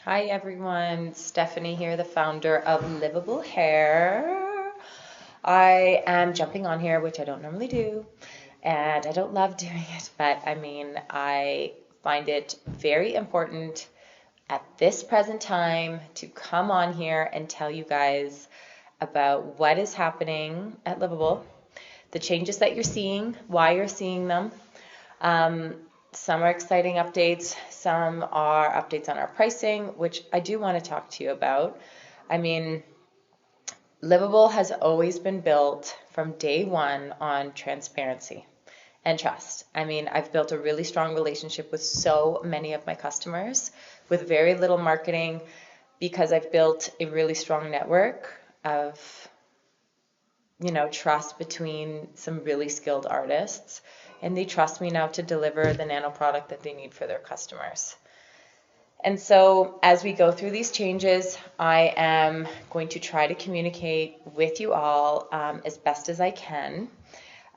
Hi everyone, Stephanie here, the founder of Livable Hair. I am jumping on here, which I don't normally do, and I don't love doing it, but I find it very important at this present time to come on here and tell you guys about what is happening at Livable, the changes that you're seeing, why you're seeing them. Some are exciting updates, some are updates on our pricing, which I do want to talk to you about. I mean, Livable has always been built from day one on transparency and trust. I've built a really strong relationship with so many of my customers with very little marketing because I've built a really strong network of trust between some really skilled artists, and they trust me now to deliver the nano product that they need for their customers. And so as we go through these changes, I am going to try to communicate with you all as best as I can,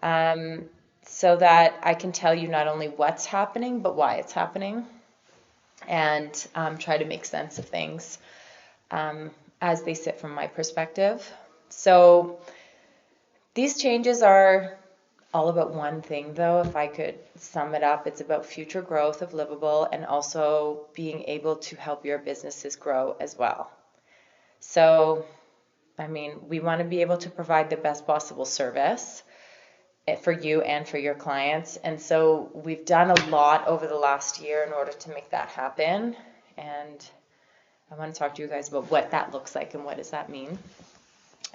so that I can tell you not only what's happening, but why it's happening, and try to make sense of things as they sit from my perspective. So these changes are all about one thing, though. If I could sum it up, it's about future growth of Livable and also being able to help your businesses grow as well. So, we want to be able to provide the best possible service for you and for your clients. And so we've done a lot over the last year in order to make that happen. And I want to talk to you guys about what that looks like and what does that mean.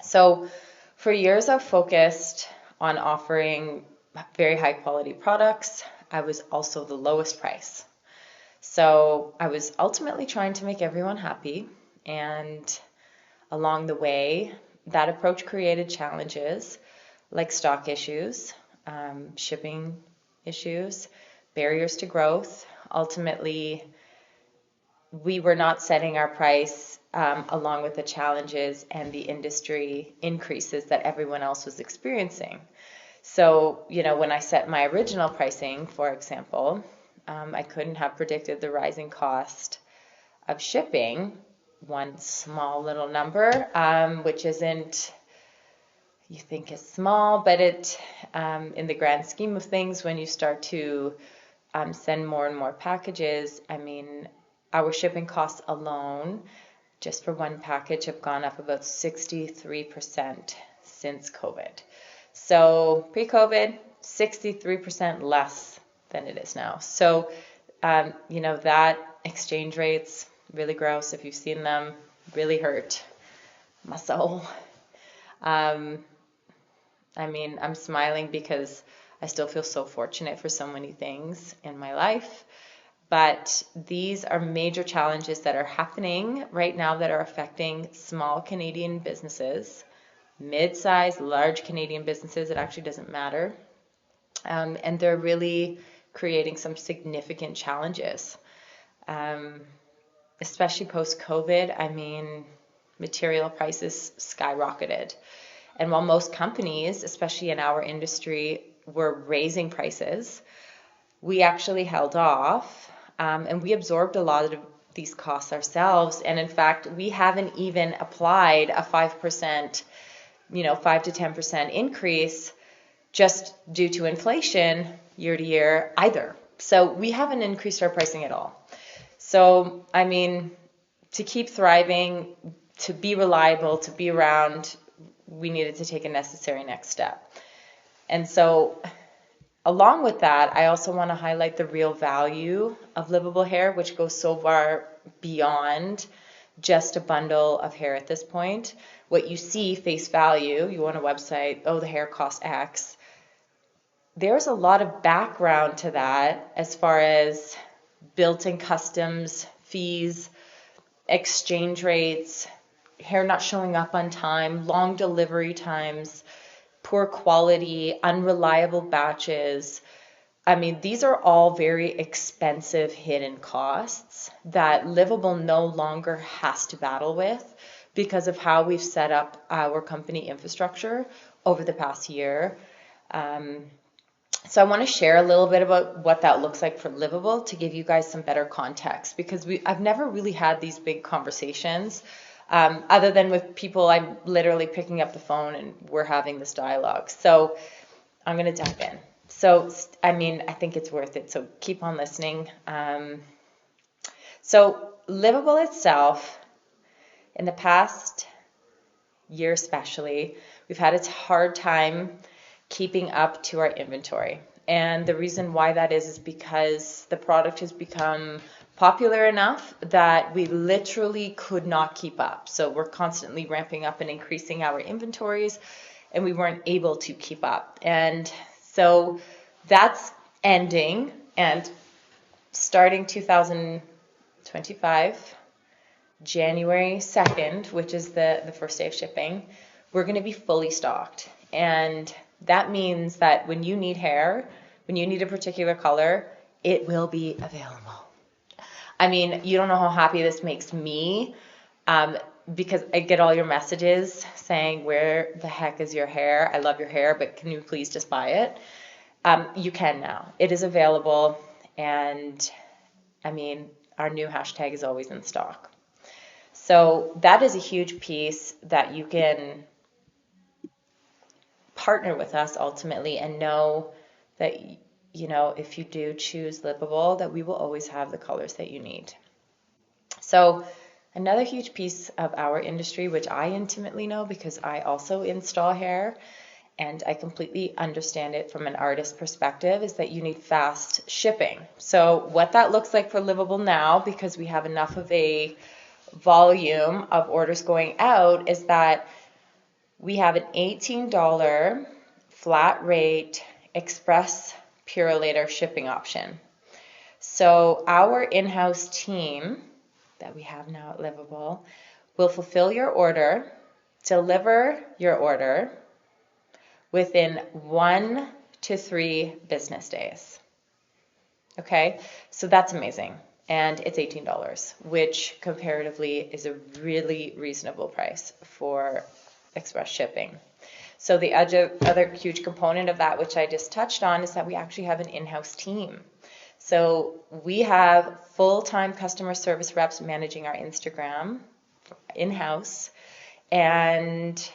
So for years, I've focused on offering very high quality products. I was also the lowest price. So I was ultimately trying to make everyone happy. And along the way, that approach created challenges like stock issues, shipping issues, barriers to growth. Ultimately, we were not setting our price along with the challenges and the industry increases that everyone else was experiencing. So, when I set my original pricing, for example, I couldn't have predicted the rising cost of shipping, one small little number, which isn't, you think is small, but it, in the grand scheme of things, when you start to send more and more packages, our shipping costs alone, just for one package, have gone up about 63% since COVID. So pre-COVID, 63% less than it is now. So, that exchange rates, really gross. If you've seen them, really hurt my soul. I'm smiling because I still feel so fortunate for so many things in my life. But these are major challenges that are happening right now that are affecting small Canadian businesses, mid-sized, large Canadian businesses. It actually doesn't matter. And they're really creating some significant challenges, especially post-COVID. Material prices skyrocketed. And while most companies, especially in our industry, were raising prices, we actually held off, and we absorbed a lot of these costs ourselves. And in fact, we haven't even applied a 5%, 5 to 10% increase just due to inflation year to year either. So we haven't increased our pricing at all. So, to keep thriving, to be reliable, to be around, we needed to take a necessary next step. And so along with that, I also want to highlight the real value of Livable Hair, which goes so far beyond just a bundle of hair at this point. What you see, face value, you want a website, oh, the hair costs X. There's a lot of background to that as far as built-in customs, fees, exchange rates, hair not showing up on time, long delivery times, poor quality, unreliable batches. These are all very expensive hidden costs that Livable no longer has to battle with because of how we've set up our company infrastructure over the past year. So I want to share a little bit about what that looks like for Livable to give you guys some better context, because I've never really had these big conversations other than with people I'm literally picking up the phone and we're having this dialogue. So I'm going to dive in. So, I mean, I think it's worth it. So keep on listening. So Livable itself, in the past year especially, we've had a hard time keeping up to our inventory. And the reason why that is because the product has become popular enough that we literally could not keep up. So we're constantly ramping up and increasing our inventories, and we weren't able to keep up. And so that's ending, and starting 2025, January 2nd, which is the first day of shipping, we're going to be fully stocked. And that means that when you need hair, when you need a particular color, it will be available. I mean, you don't know how happy this makes me, because I get all your messages saying, where the heck is your hair? I love your hair, but can you please just buy it? You can now. It is available, and I mean, our new hashtag is always in stock. So that is a huge piece that you can partner with us ultimately and know that, you know, if you do choose Livable, that we will always have the colors that you need. So another huge piece of our industry, which I intimately know because I also install hair and I completely understand it from an artist perspective, is that you need fast shipping. So what that looks like for Livable now, because we have enough of a volume of orders going out, is that we have an $18 flat rate express Purolator shipping option. So our in-house team that we have now at Livable will fulfill your order, deliver your order within 1 to 3 business days. Okay, so that's amazing. And it's $18, which comparatively is a really reasonable price for express shipping. So the other huge component of that, which I just touched on, is that we actually have an in-house team. So we have full-time customer service reps managing our Instagram in-house, and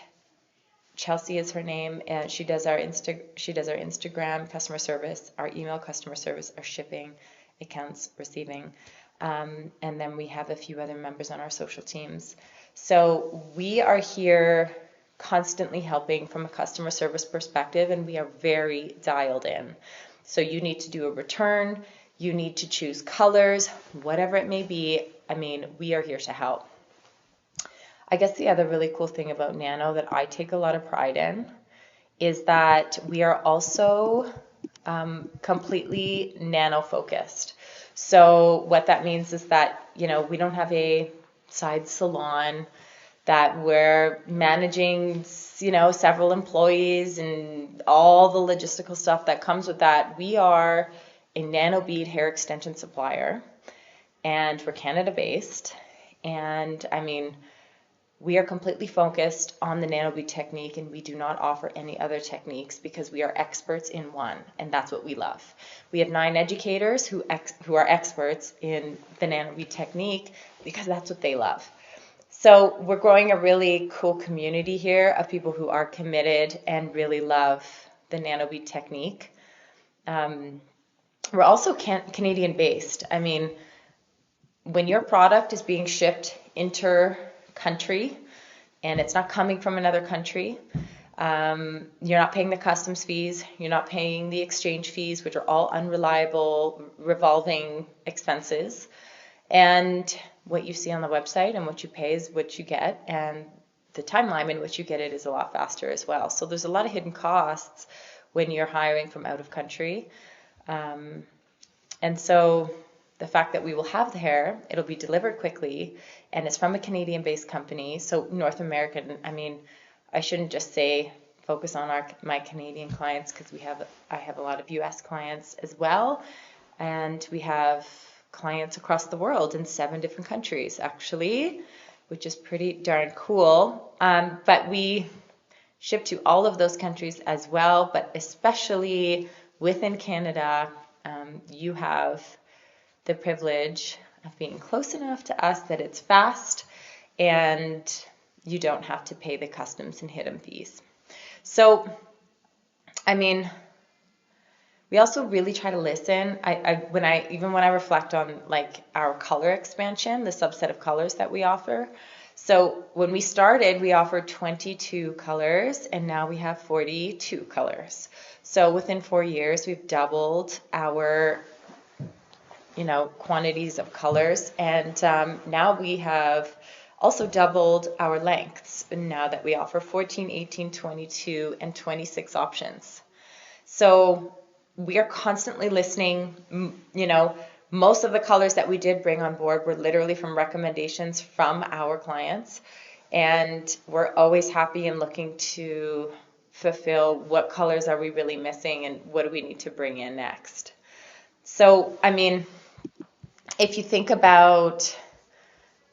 Chelsea is her name, and she does our Instagram customer service, our email customer service, our shipping, accounts receiving, and then we have a few other members on our social teams. So we are here constantly helping from a customer service perspective, and we are very dialed in. So you need to do a return, you need to choose colors, whatever it may be. I mean, we are here to help. I guess the other really cool thing about Nano that I take a lot of pride in is that we are also completely nano focused. So what that means is that, you know, we don't have a side salon that we're managing, you know, several employees and all the logistical stuff that comes with that. We are a nano bead hair extension supplier, and we're Canada based. And I mean, we are completely focused on the nano bead technique, and we do not offer any other techniques because we are experts in one, and that's what we love. We have 9 educators who are experts in the nano bead technique because that's what they love. So we're growing a really cool community here of people who are committed and really love the nano bead technique. We're also Canadian based. I mean, when your product is being shipped inter-country and it's not coming from another country, you're not paying the customs fees, you're not paying the exchange fees, which are all unreliable revolving expenses. And what you see on the website and what you pay is what you get, and the timeline in which you get it is a lot faster as well. So there's a lot of hidden costs when you're hiring from out of country. And so the fact that we will have the hair, it'll be delivered quickly, and it's from a Canadian-based company. So North American, I mean, I shouldn't just say focus on my Canadian clients, because I have a lot of U.S. clients as well, and we have clients across the world in 7 different countries actually, which is pretty darn cool. But we ship to all of those countries as well, but especially within Canada, you have the privilege of being close enough to us that it's fast and you don't have to pay the customs and hidden fees. So, I mean, we also really try to listen. When I reflect on like our color expansion, the subset of colors that we offer. So when we started, we offered 22 colors, and now we have 42 colors. So within 4 years, we've doubled our quantities of colors, and now we have also doubled our lengths now that we offer 14, 18, 22, and 26 options. So we are constantly listening. Most of the colors that we did bring on board were literally from recommendations from our clients, and we're always happy and looking to fulfill what colors are we really missing and what do we need to bring in next. So, I mean, if you think about,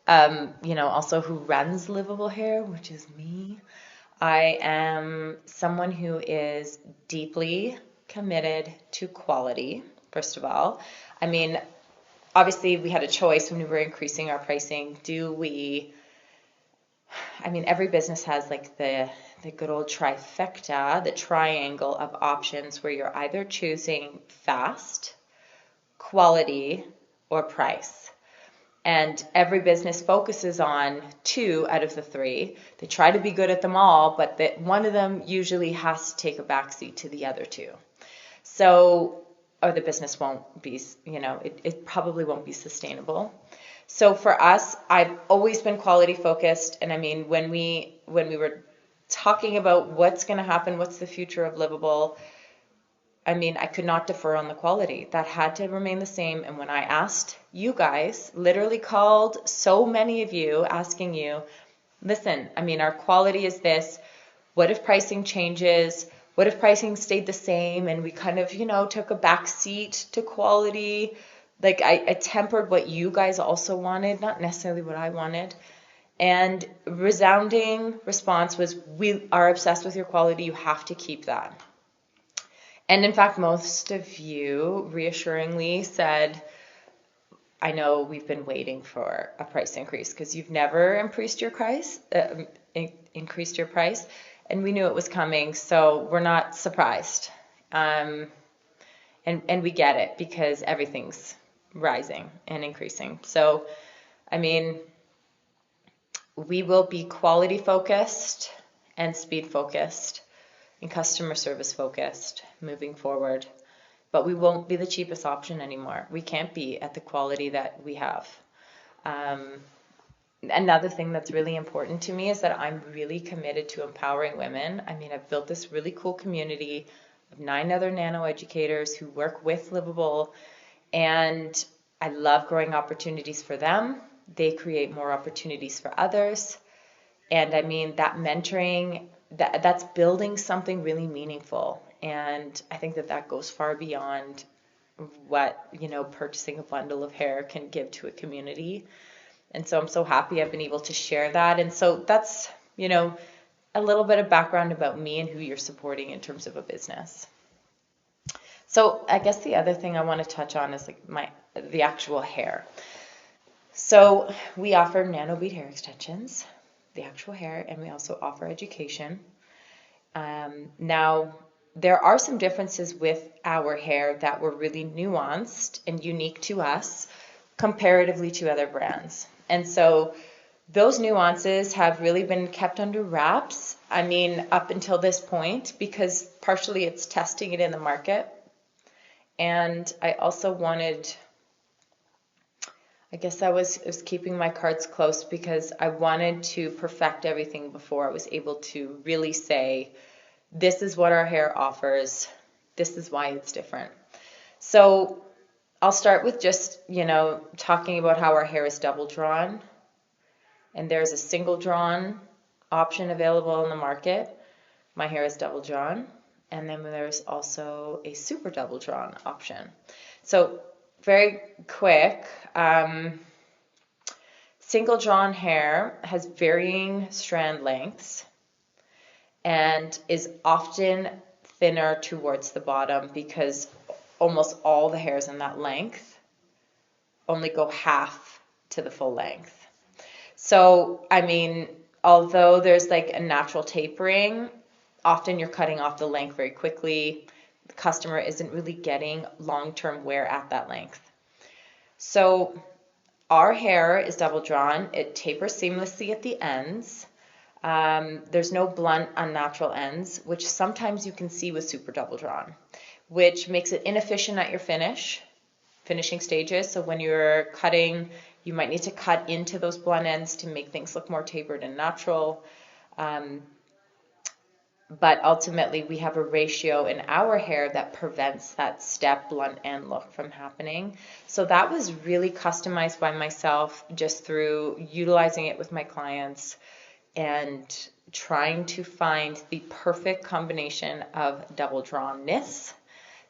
also who runs Livable Hair, which is me, I am someone who is deeply committed to quality, first of all. I mean, obviously we had a choice when we were increasing our pricing. Every business has like the good old trifecta, the triangle of options where you're either choosing fast, quality, or price. And every business focuses on 2 out of the 3. They try to be good at them all, but one of them usually has to take a backseat to the other 2. So, or the business won't be, it probably won't be sustainable. So for us, I've always been quality focused. And I mean, when we were talking about what's going to happen, what's the future of Livable, I mean, I could not defer on the quality. That had to remain the same. And when I asked you guys, literally called so many of you asking you, listen, I mean, our quality is this. What if pricing changes? What if pricing stayed the same? And we kind of, took a back seat to quality. Like I tempered what you guys also wanted, not necessarily what I wanted. And resounding response was, we are obsessed with your quality. You have to keep that. And in fact, most of you reassuringly said, I know we've been waiting for a price increase because you've never increased your price, and we knew it was coming, so we're not surprised. And we get it because everything's rising and increasing. So, I mean, we will be quality focused and speed focused and customer service focused moving forward. But we won't be the cheapest option anymore. We can't be at the quality that we have. Another thing that's really important to me is that I'm really committed to empowering women. I mean, I've built this really cool community of 9 other nano educators who work with Livable, and I love growing opportunities for them. They create more opportunities for others. And I mean, that mentoring, that's building something really meaningful. And I think that goes far beyond what, purchasing a bundle of hair can give to a community. And so I'm so happy I've been able to share that. And so that's, a little bit of background about me and who you're supporting in terms of a business. So I guess the other thing I want to touch on is like the actual hair. So we offer nano bead hair extensions, the actual hair, and we also offer education. Now, there are some differences with our hair that were really nuanced and unique to us comparatively to other brands. And so those nuances have really been kept under wraps, I mean, up until this point, because partially it's testing it in the market. And I also wanted, I guess I was keeping my cards close because I wanted to perfect everything before I was able to really say, this is what our hair offers. This is why it's different. So I'll start with just, talking about how our hair is double drawn. And there's a single drawn option available in the market. My hair is double drawn. And then there's also a super double drawn option. So very quick, single drawn hair has varying strand lengths and is often thinner towards the bottom because almost all the hairs in that length only go half to the full length. So, I mean, although there's like a natural tapering, often you're cutting off the length very quickly. The customer isn't really getting long-term wear at that length. So our hair is double drawn. It tapers seamlessly at the ends. There's no blunt, unnatural ends, which sometimes you can see with super double drawn, which makes it inefficient at your finishing stages. So when you're cutting, you might need to cut into those blunt ends to make things look more tapered and natural. But ultimately, we have a ratio in our hair that prevents that step, blunt end look from happening. So that was really customized by myself just through utilizing it with my clients and trying to find the perfect combination of double drawnness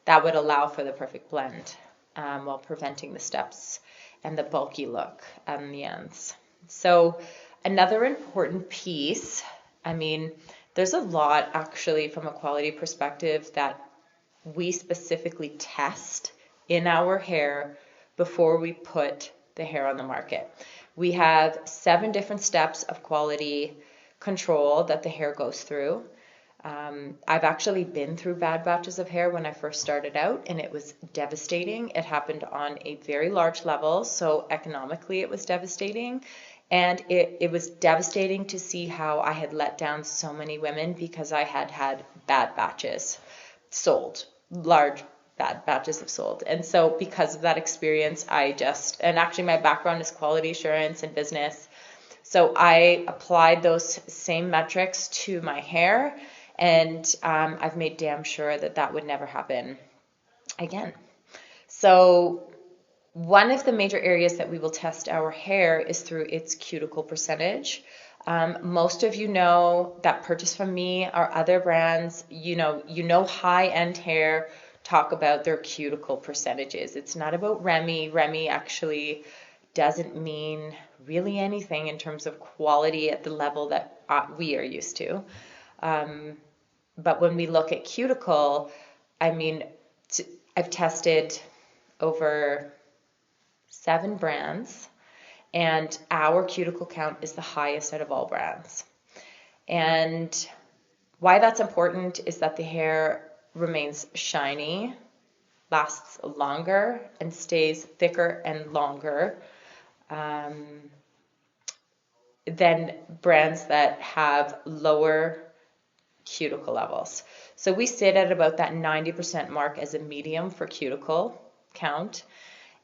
that would allow for the perfect blend while preventing the steps and the bulky look on the ends. So another important piece, I mean, there's a lot actually from a quality perspective that we specifically test in our hair before we put the hair on the market. We have 7 different steps of quality control that the hair goes through. I've actually been through bad batches of hair when I first started out, and it was devastating. It happened on a very large level, so economically it was devastating. And it was devastating to see how I had let down so many women because I had had bad batches sold, large bad batches of sold. And so because of that experience, and actually my background is quality assurance and business. So I applied those same metrics to my hair, and I've made damn sure that that would never happen again. So one of the major areas that we will test our hair is through its cuticle percentage. Most of you know that purchase from me or other brands, you know high-end hair talk about their cuticle percentages. It's not about Remy. Remy actually doesn't mean really anything in terms of quality at the level that we are used to. But when we look at cuticle, I mean, I've tested over 7 brands, and our cuticle count is the highest out of all brands. And why that's important is that the hair remains shiny, lasts longer, and stays thicker and longer than brands that have lower cuticle levels. So we sit at about that 90% mark as a medium for cuticle count.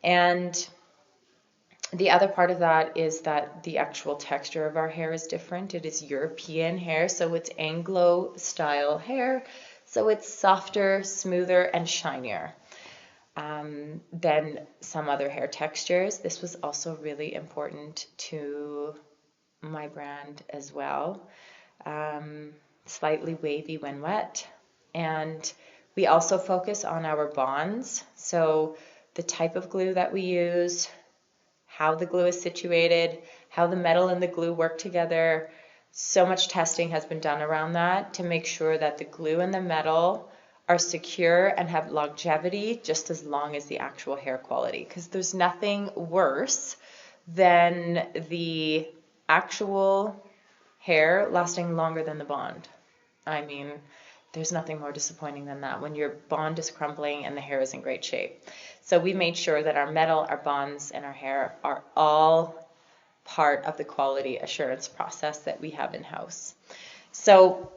And the other part of that is that the actual texture of our hair is different. It is European hair, so it's Anglo style hair. So it's softer, smoother, and shinier than some other hair textures. This was also really important to my brand as well. Slightly wavy when wet. And we also focus on our bonds. So the type of glue that we use, how the glue is situated, how the metal and the glue work together. So much testing has been done around that to make sure that the glue and the metal are secure and have longevity just as long as the actual hair quality. Because there's nothing worse than the actual hair lasting longer than the bond. I mean, there's nothing more disappointing than that when your bond is crumbling and the hair is in great shape. So we made sure that our metal, our bonds, and our hair are all part of the quality assurance process that we have in-house. So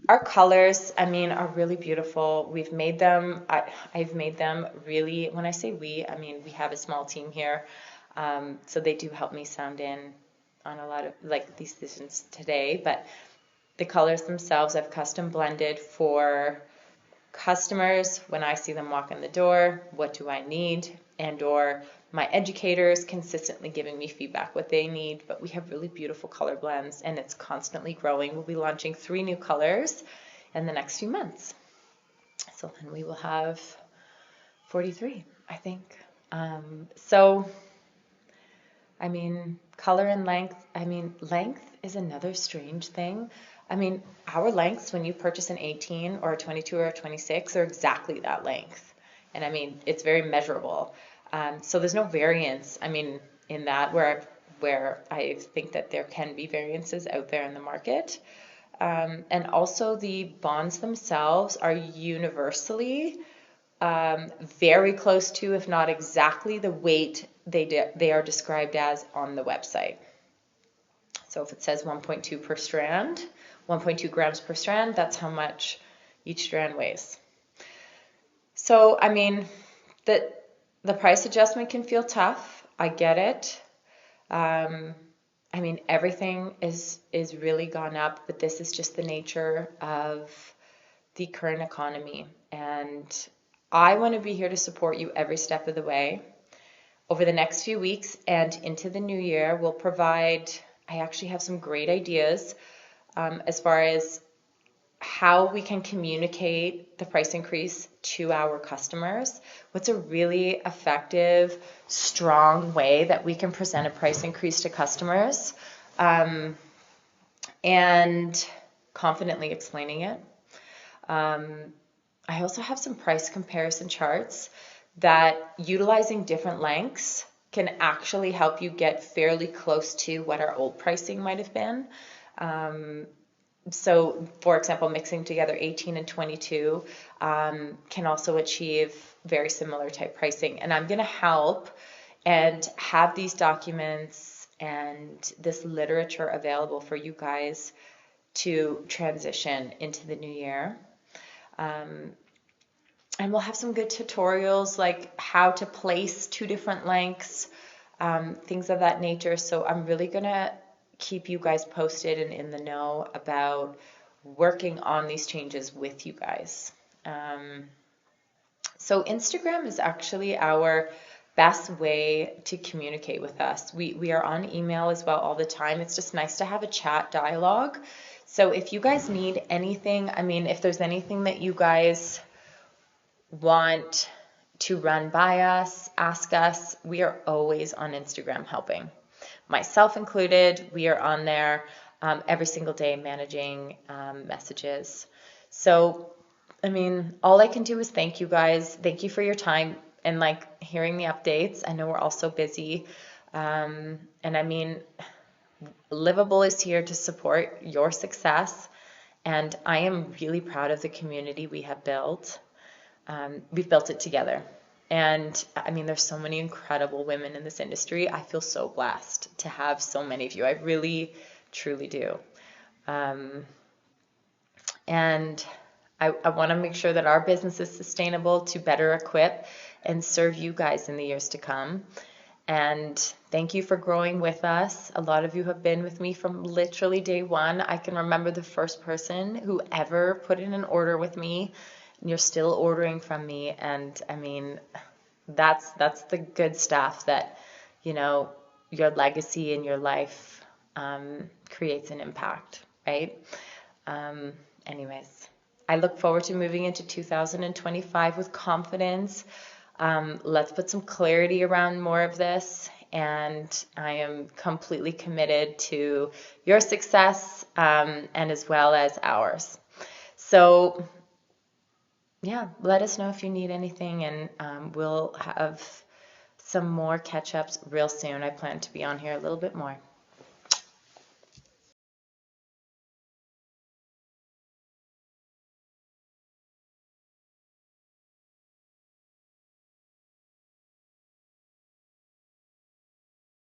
our colors, I mean, are really beautiful. We've made them, I've made them really, when I say we, I mean, we have a small team here. So they do help me sound in on a lot of like these decisions today, but the colors themselves I've custom blended for customers when I see them walk in the door. What do I need? And or my educators consistently giving me feedback what they need. But we have really beautiful color blends, and it's constantly growing. We'll be launching 3 new colors in the next few months. So then we will have 43, I think. So I mean, color and length. I mean, length is another strange thing. I mean, our lengths when you purchase an 18 or a 22 or a 26 are exactly that length. And I mean, it's very measurable. So there's no variance, I mean, in that where I think that there can be variances out there in the market. And also the bonds themselves are universally very close to, if not exactly, the weight they are described as on the website. So if it says 1.2 per strand, 1.2 grams per strand, that's how much each strand weighs. So, I mean, the price adjustment can feel tough. I get it. I mean, everything is really gone up, but this is just the nature of the current economy. And I want to be here to support you every step of the way. Over the next few weeks and into the new year, we'll provide, I actually have some great ideas as far as how we can communicate the price increase to our customers. What's a really effective, strong way that we can present a price increase to customers and confidently explaining it. I also have some price comparison charts that utilizing different lengths can actually help you get fairly close to what our old pricing might have been. So, for example, mixing together 18 and 22 can also achieve very similar type pricing. And I'm going to help and have these documents and this literature available for you guys to transition into the new year. And we'll have some good tutorials like how to place two different lengths, things of that nature. So I'm really going to keep you guys posted and in the know about working on these changes with you guys. So Instagram is actually our best way to communicate with us. We are on email as well all the time. It's just nice to have a chat dialogue. So if you guys need anything, I mean, if there's anything that you guys want to run by us, ask us, we are always on Instagram helping. Myself included, we are on there every single day managing messages. So, I mean, all I can do is thank you guys. Thank you for your time and like hearing the updates. I know we're all so busy. And I mean, Livable is here to support your success. And I am really proud of the community we have built. We've built it together. And I mean, there's so many incredible women in this industry. I feel so blessed to have so many of you. I really, truly do. And I want to make sure that our business is sustainable to better equip and serve you guys in the years to come. And thank you for growing with us. A lot of you have been with me from literally day one. I can remember the first person who ever put in an order with me. And you're still ordering from me. And I mean, that's the good stuff that, you know, your legacy in your life creates an impact, right? Anyways, I look forward to moving into 2025 with confidence. Let's put some clarity around more of this, and I am completely committed to your success and as well as ours. So, yeah, let us know if you need anything, and we'll have some more catch-ups real soon. I plan to be on here a little bit more.